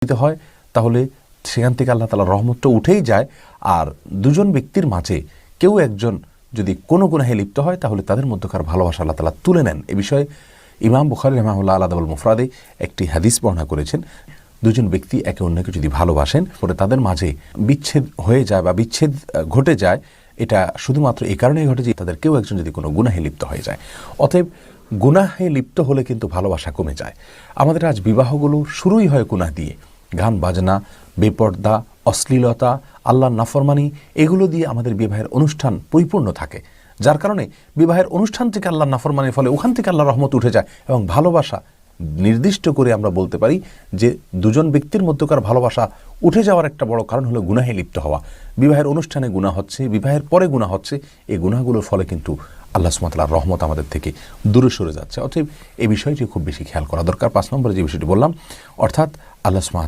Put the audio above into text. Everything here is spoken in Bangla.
দিতে হয় তাহলে সেখান থেকে আল্লাহ তাআলার রহমতটা উঠেই যায়। আর দুজন ব্যক্তির মাঝে কেউ একজন যদি কোনো গুনাহে লিপ্ত হয় তাহলে তাদের মধ্যকার ভালোবাসা আল্লাহ তাআলা তুলে নেন। এ বিষয়ে ইমাম বুখারী রাহিমাহুল্লাহ আল-আদাবুল মুফরাদে একটি হাদিস বর্ণনা করেছেন, দুজন ব্যক্তি একে অন্যকে যদি ভালোবাসেন পরে তাদের মাঝে বিচ্ছেদ হয়ে যায় বা বিচ্ছেদ ঘটে যায়, এটা শুধুমাত্র এই কারণেই ঘটে যে তাদের কেউ একজন যদি কোনো গুনাহে লিপ্ত হয়ে যায়। অতএব গুনাহে লিপ্ত হলে কিন্তু ভালোবাসা কমে যায়। আমাদের আজ বিবাহগুলো শুরুই হয় গুনাহ দিয়ে, গান বাজনা, বেপর্দা, অশ্লীলতা, আল্লাহর নাফরমানি, এগুলো দিয়ে আমাদের বিবাহের অনুষ্ঠান পরিপূর্ণ থাকে, যার কারণে বিবাহের অনুষ্ঠান থেকে আল্লাহর নাফরমানির ফলে ওখান থেকে আল্লাহর রহমত উঠে যায় এবং ভালোবাসা নির্দিষ্ট করে আমরা বলতে পারি যে দুজন ব্যক্তির মধ্যকার ভালোবাসা উঠে যাওয়ার একটা বড় কারণ হলো গুনাহে লিপ্ত হওয়া। বিবাহের অনুষ্ঠানে গুনাহ হচ্ছে, বিবাহের পরে গুনাহ হচ্ছে, এই গুনাহগুলোর ফলে কিন্তু আল্লাহ সুবহানাহু ওয়া তাআলার রহমত আমাদের থেকে দূরে সরে যাচ্ছে। অতএব এই বিষয়টি খুব বেশি খেয়াল করা দরকার। 5 নম্বরে যে বিষয়টি বললাম, অর্থাৎ আল্লাহ সুবহানাহু ওয়া তাআলা